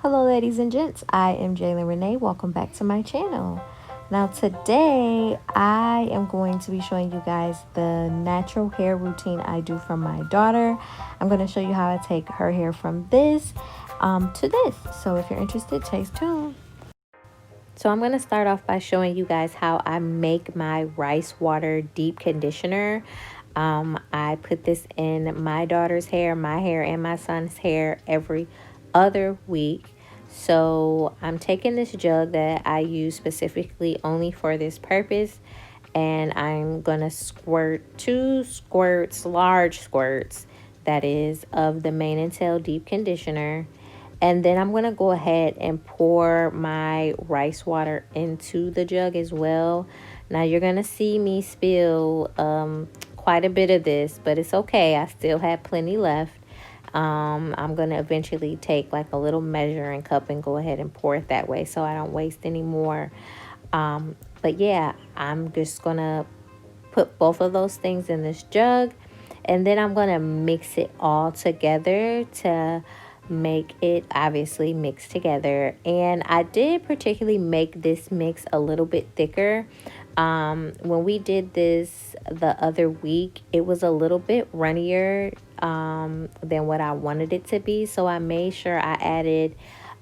Hello ladies and gents, I am Jaylyn Renee. Welcome back to my channel. Now today I am going to be showing you guys the natural hair routine I do for my daughter. I'm going to show you how I take her hair from this to this. So if you're interested, stay tuned. So I'm going to start off by showing you guys how I make my rice water deep conditioner. I put this in my daughter's hair, my hair, and my son's hair every other week. So I'm taking this jug that I use specifically only for this purpose, and I'm gonna squirt 2 squirts, large squirts, that is, of the mane and tail deep conditioner. And then I'm gonna go ahead and pour my rice water into the jug as well. Now you're gonna see me spill quite a bit of this, but it's okay. I still have plenty left. I'm going to eventually take like a little measuring cup and go ahead and pour it that way so I don't waste any more. But yeah, I'm just going to put both of those things in this jug, and then I'm going to mix it all together to make it obviously mix together. And I did particularly make this mix a little bit thicker. When we did this the other week, it was a little bit runnier than what I wanted it to be, so I made sure I added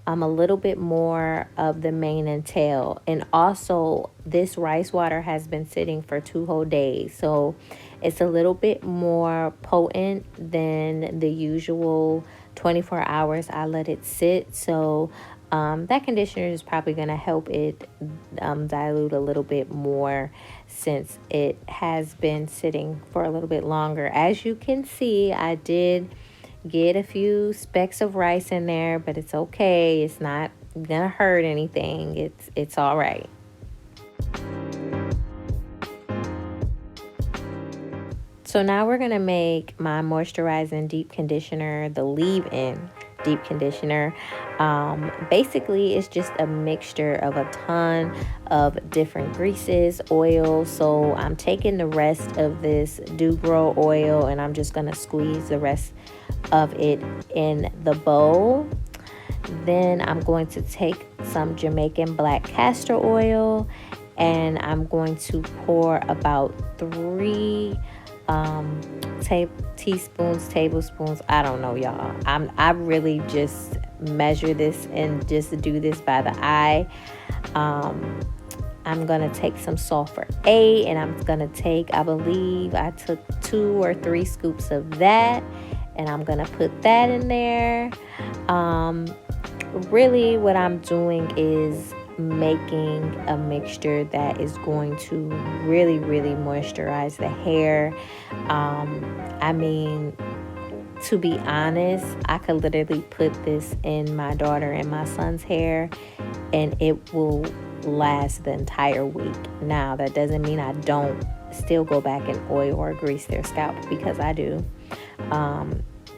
a little bit more of the mane and tail. And also this rice water has been sitting for 2 whole days, so it's a little bit more potent than the usual 24 hours I let it sit. So that conditioner is probably going to help it dilute a little bit more since it has been sitting for a little bit longer. As you can see, I did get a few specks of rice in there, but it's okay. It's not gonna hurt anything. It's all right. So now we're gonna make my moisturizing deep conditioner, the leave-in deep conditioner. Basically it's just a mixture of a ton of different greases, oil. So I'm taking the rest of this do grow oil and I'm just gonna squeeze the rest of it in the bowl. Then I'm going to take some Jamaican black castor oil and I'm going to pour about 3 tablespoons. I don't know, y'all. I really just measure this and just do this by the eye. I'm gonna take some sulfur A, and I'm gonna take, I believe I took 2 or 3 scoops of that, and I'm gonna put that in there. Really what I'm doing is making a mixture that is going to really moisturize the hair. I mean, to be honest, I could literally put this in my daughter and my son's hair and it will last the entire week. Now that doesn't mean I don't still go back and oil or grease their scalp, because I do.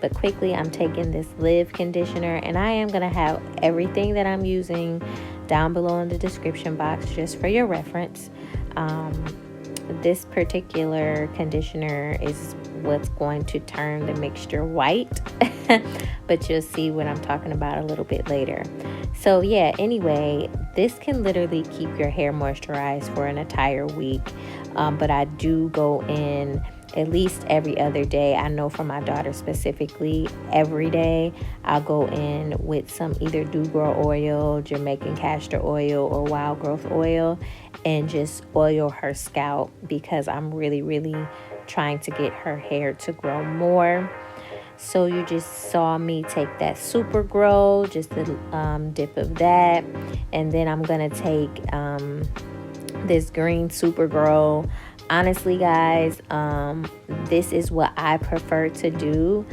But quickly I'm taking this Live conditioner, and I am going to have everything that I'm using down below in the description box just for your reference. This particular conditioner is what's going to turn the mixture white, but you'll see what I'm talking about a little bit later. So yeah, anyway, this can literally keep your hair moisturized for an entire week, but I do go in at least every other day. I know for my daughter specifically, every day I'll go in with some either do grow oil, Jamaican castor oil, or wild growth oil and just oil her scalp, because I'm really trying to get her hair to grow more. So you just saw me take that super grow, just a dip of that, and then I'm gonna take this green super grow. Honestly, guys, this is what I prefer to do.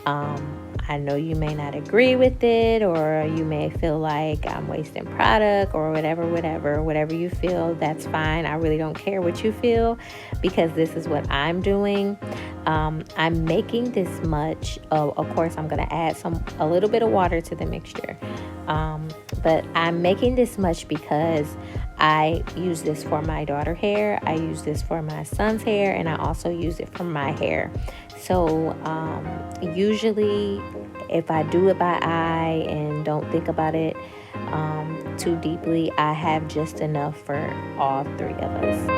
I know you may not agree with it, or you may feel like I'm wasting product or whatever you feel, that's fine. I really don't care what you feel, because this is what I'm doing. I'm making this much. Of course, I'm going to add a little bit of water to the mixture. But I'm making this much because I use this for my daughter's hair, I use this for my son's hair, and I also use it for my hair. So usually if I do it by eye and don't think about it too deeply, I have just enough for all three of us.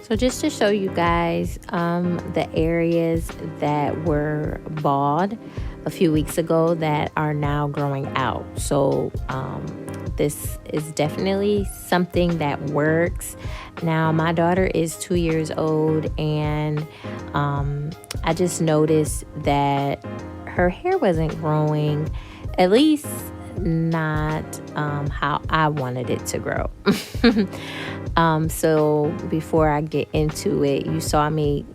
So just to show you guys the areas that were bald a few weeks ago that are now growing out. So this is definitely something that works. Now my daughter is 2 years old, and I just noticed that her hair wasn't growing, at least not how I wanted it to grow. So before I get into it, you saw me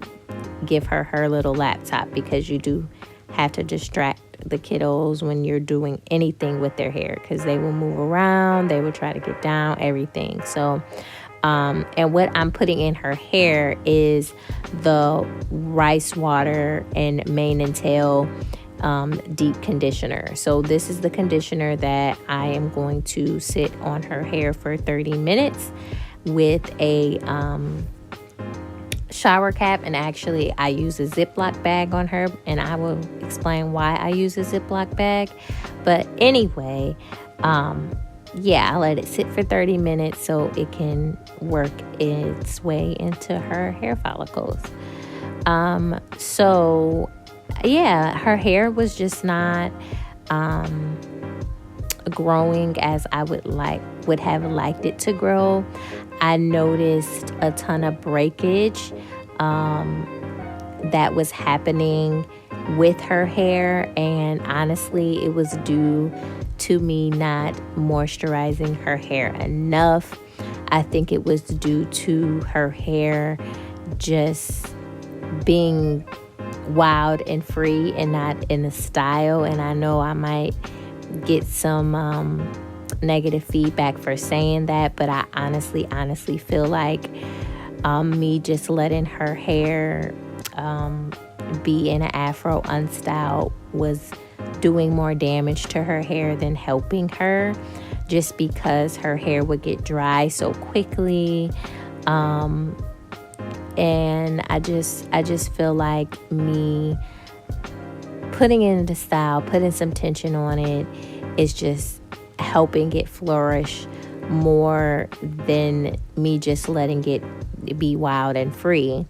give her little laptop, because you do have to distract the kiddos when you're doing anything with their hair, because they will move around, they will try to get down, everything. So and what I'm putting in her hair is the rice water and mane and tail deep conditioner. So this is the conditioner that I am going to sit on her hair for 30 minutes with a shower cap. And actually I use a Ziploc bag on her, and I will explain why I use a Ziploc bag. But anyway, yeah, I let it sit for 30 minutes so it can work its way into her hair follicles. So yeah, her hair was just not growing as I would have liked it to grow. I noticed a ton of breakage that was happening with her hair, and honestly it was due to me not moisturizing her hair enough. I think it was due to her hair just being wild and free and not in a style. And I know I might get some negative feedback for saying that, but I honestly feel like me just letting her hair be in an afro unstyled was doing more damage to her hair than helping her, just because her hair would get dry so quickly. And I just feel like me putting it into style, putting some tension on it, is just helping it flourish more than me just letting it be wild and free.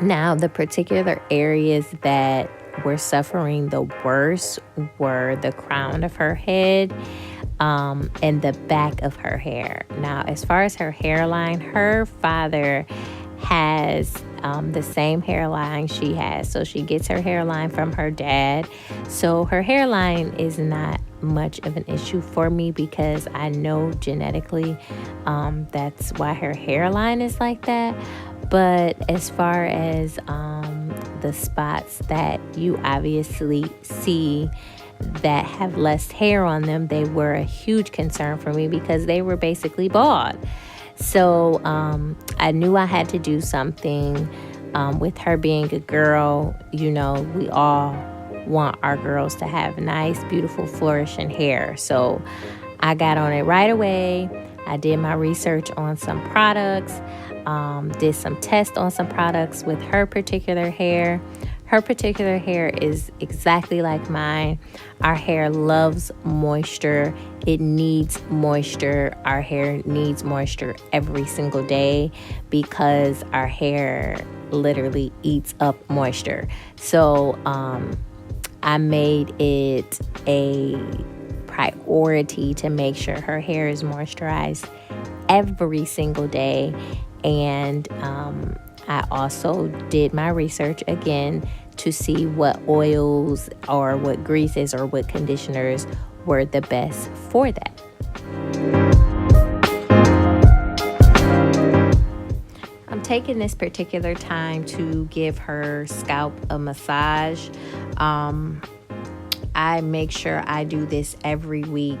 Now, the particular areas that were suffering the worst were the crown of her head and the back of her hair. Now, as far as her hairline, her father has the same hairline she has. So she gets her hairline from her dad. So her hairline is not much of an issue for me, because I know genetically that's why her hairline is like that. But as far as the spots that you obviously see that have less hair on them, they were a huge concern for me, because they were basically bald. So I knew I had to do something with her being a girl. You know, we all want our girls to have nice, beautiful, flourishing hair. So I got on it right away. I did my research on some products, did some tests on some products with her particular hair. Her particular hair is exactly like mine. Our hair loves moisture. It needs moisture. Our hair needs moisture every single day, because our hair literally eats up moisture. So I made it a priority to make sure her hair is moisturized every single day. And I also did my research again to see what oils or what greases or what conditioners were the best for that. I'm taking this particular time to give her scalp a massage. I make sure I do this every week,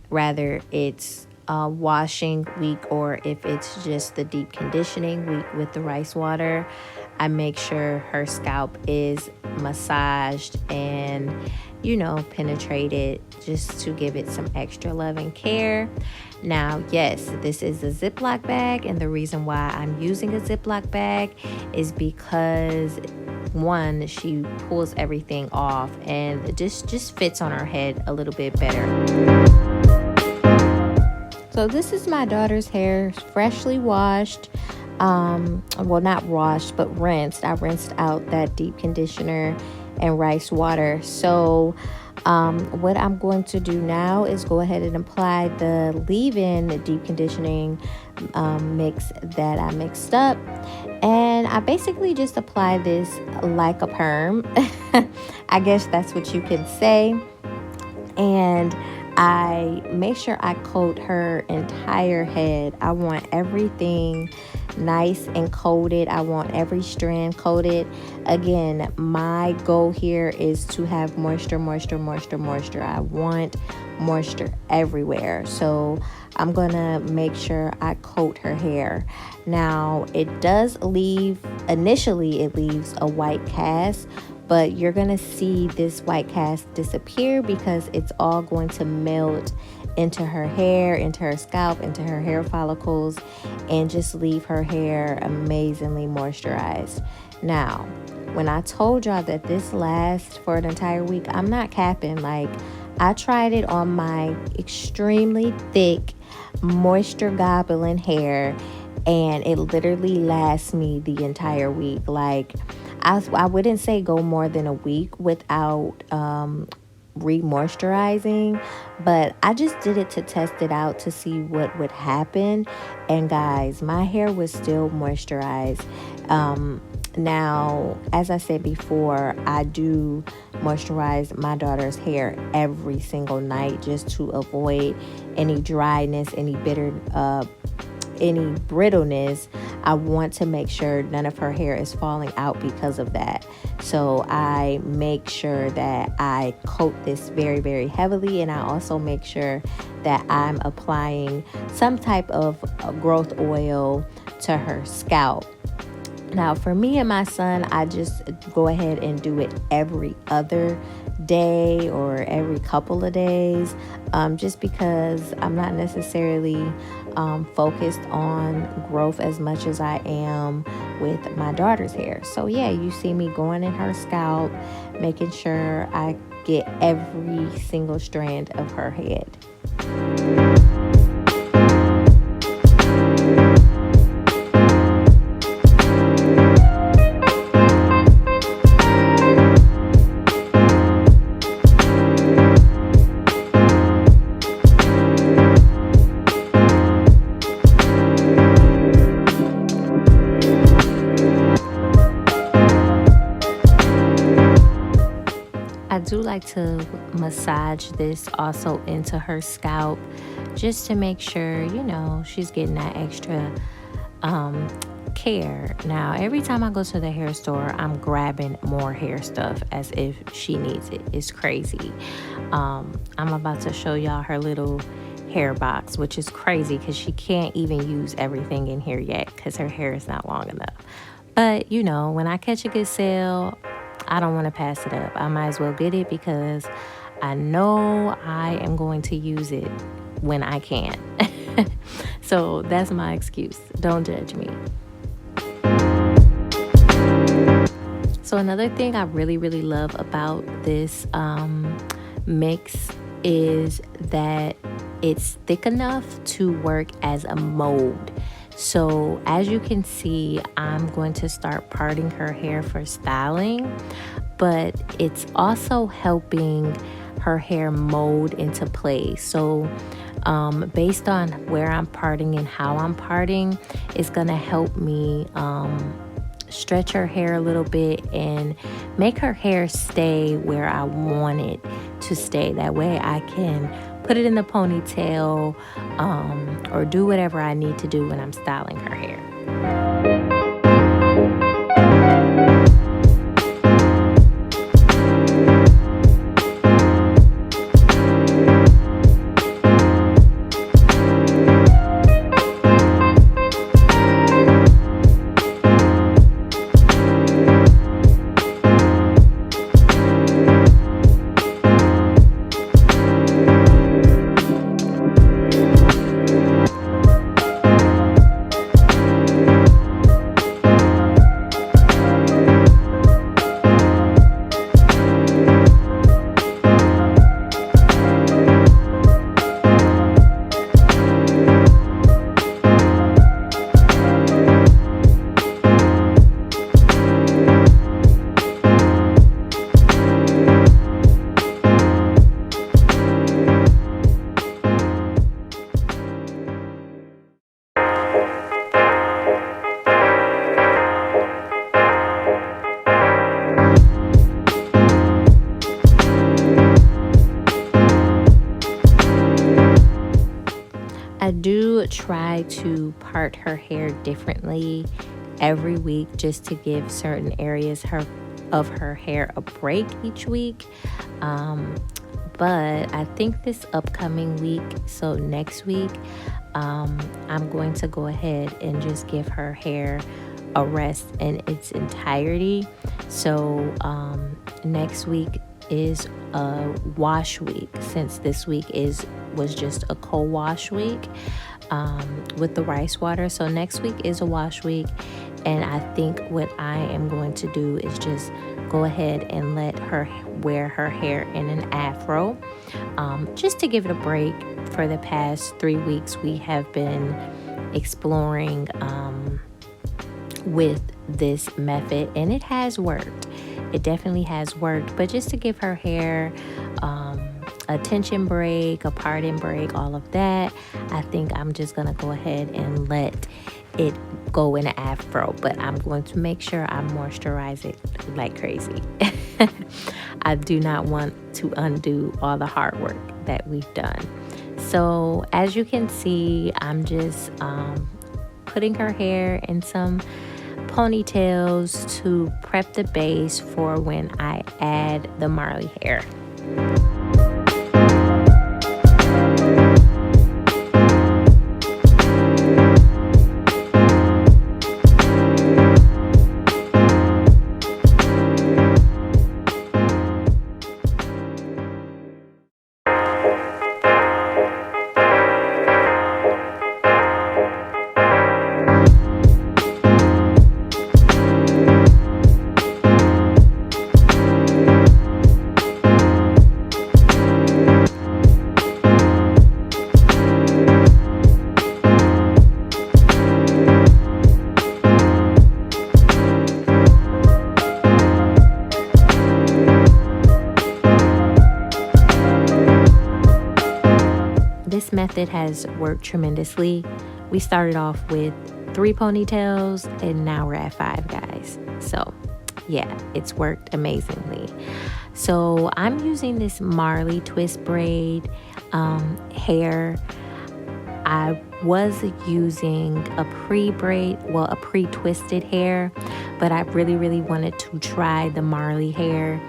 whether it's washing week or if it's just the deep conditioning week with the rice water. I make sure her scalp is massaged and, you know, penetrated, just to give it some extra love and care. Now, yes, this is a Ziploc bag, and the reason why I'm using a Ziploc bag is because, one, she pulls everything off and it just fits on her head a little bit better. So this is my daughter's hair, freshly washed. Well, not washed, but rinsed. I rinsed out that deep conditioner and rice water. So what I'm going to do now is go ahead and apply the leave-in deep conditioning mix that I mixed up, and I basically just apply this like a perm. I guess that's what you can say. And I make sure I coat her entire head. I want everything nice and coated. I want every strand coated. Again, my goal here is to have moisture. I want moisture everywhere. So I'm gonna make sure I coat her hair. Now, it does initially it leaves a white cast, but you're gonna see this white cast disappear because it's all going to melt into her hair, into her scalp, into her hair follicles, and just leave her hair amazingly moisturized. Now, when I told y'all that this lasts for an entire week, I'm not capping. Like, I tried it on my extremely thick, moisture gobbling hair, and it literally lasts me the entire week. Like, I wouldn't say go more than a week without re-moisturizing, but I just did it to test it out to see what would happen. And guys, my hair was still moisturized. Now, as I said before, I do moisturize my daughter's hair every single night just to avoid any dryness, any brittleness. I want to make sure none of her hair is falling out because of that. So I make sure that I coat this very, very heavily, and I also make sure that I'm applying some type of growth oil to her scalp. Now, for me and my son, I just go ahead and do it every other day or every couple of days, just because I'm not necessarily focused on growth as much as I am with my daughter's hair. So yeah, you see me going in her scalp, making sure I get every single strand of her head. I do like to massage this also into her scalp just to make sure, you know, she's getting that extra care. Now, every time I go to the hair store, I'm grabbing more hair stuff as if she needs it. It's crazy. I'm about to show y'all her little hair box, which is crazy because she can't even use everything in here yet because her hair is not long enough. But, you know, when I catch a good sale, I don't want to pass it up. I might as well get it because I know I am going to use it when I can. So that's my excuse. Don't judge me. So another thing I really, really love about this mix is that it's thick enough to work as a mold. So as you can see, I'm going to start parting her hair for styling, but it's also helping her hair mold into place. So based on where I'm parting and how I'm parting, it's gonna help me stretch her hair a little bit and make her hair stay where I want it to stay. That way I can put it in the ponytail or do whatever I need to do when I'm styling her hair. do try to part her hair differently every week, just to give certain areas of her hair a break each week. But I think this upcoming week, so next week, I'm going to go ahead and just give her hair a rest in its entirety. So next week is a wash week, since this week was just a co-wash week with the rice water. So next week is a wash week, and I think what I am going to do is just go ahead and let her wear her hair in an afro, just to give it a break. For the past 3 weeks, we have been exploring with this method, and it has worked. It definitely has worked, but just to give her hair a tension break, a parting break, all of that, I think I'm just gonna go ahead and let it go in an afro, but I'm going to make sure I moisturize it like crazy. I do not want to undo all the hard work that we've done. So as you can see, I'm just putting her hair in some ponytails to prep the base for when I add the Marley hair. This method has worked tremendously. We started off with 3 ponytails and now we're at 5, guys. So yeah, it's worked amazingly. So I'm using this Marley twist braid hair. I was using a pre-twisted hair, but I really wanted to try the Marley hair,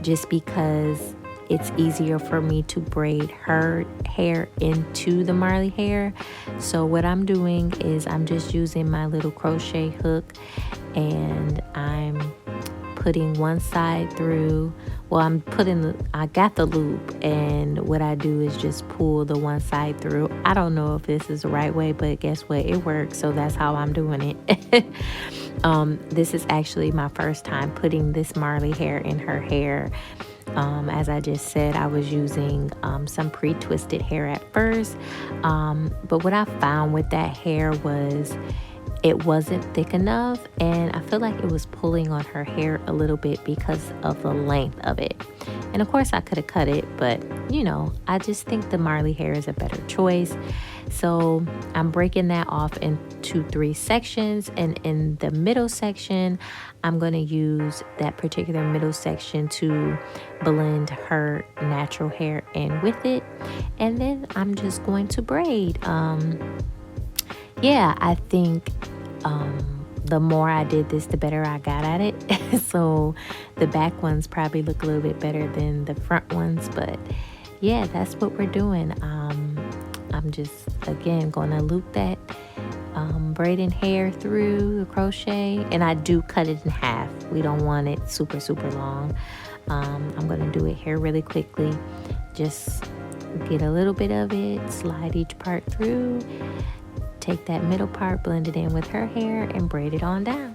just because it's easier for me to braid her hair into the Marley hair. So what I'm doing is I'm just using my little crochet hook, and I'm putting one side through. Well, I got the loop, and what I do is just pull the one side through. I don't know if this is the right way, but guess what? It works, so that's how I'm doing it. This is actually my first time putting this Marley hair in her hair. As I just said, I was using some pre-twisted hair at first, but what I found with that hair was it wasn't thick enough, and I feel like it was pulling on her hair a little bit because of the length of it. And of course I could have cut it, but you know, I just think the Marley hair is a better choice. So I'm breaking that off into 3 sections, and in the middle section I'm going to use that particular middle section to blend her natural hair in with it, and then I'm just going to braid. Yeah, I think the more I did this, the better I got at it. So the back ones probably look a little bit better than the front ones, but yeah, that's what we're doing. I'm just, again, going to loop that braiding hair through the crochet, and I do cut it in half. We don't want it super long. I'm going to do it here really quickly. Just get a little bit of it, slide each part through, take that middle part, blend it in with her hair, and braid it on down.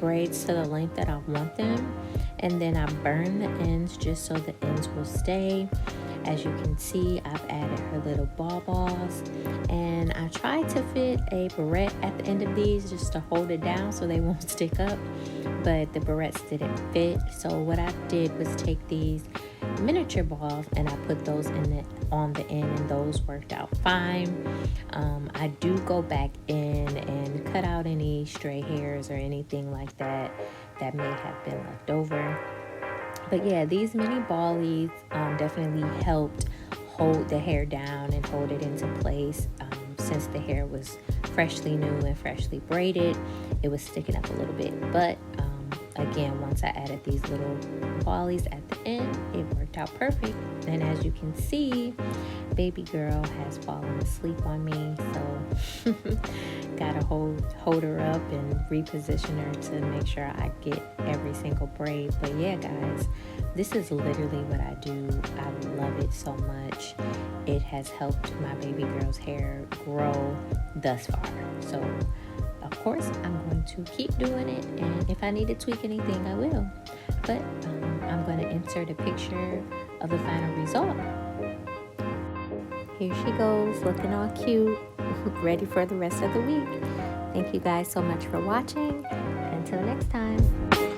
braids to the length that I want them, and then I burn the ends just so the ends will stay. As you can see, I've added her little balls, and I tried to fit a barrette at the end of these just to hold it down so they won't stick up, but the barrettes didn't fit. So what I did was take these miniature balls and I put those on the end, and those worked out fine. I do go back in and cut out any stray hairs or anything like that that may have been left over. But yeah, these mini ballies definitely helped hold the hair down and hold it into place. Since the hair was freshly new and freshly braided, it was sticking up a little bit. But again, once I added these little ballies at the end, it worked out perfect. And as you can see, baby girl has fallen asleep on me, so gotta hold her up and reposition her to make sure I get every single braid. But yeah, guys, this is literally what I do. I love it so much. It has helped my baby girl's hair grow thus far. So of course, I'm going to keep doing it, and if I need to tweak anything, I will. But I'm going to insert a picture of the final result. Here she goes, looking all cute, ready for the rest of the week. Thank you guys so much for watching. Until next time.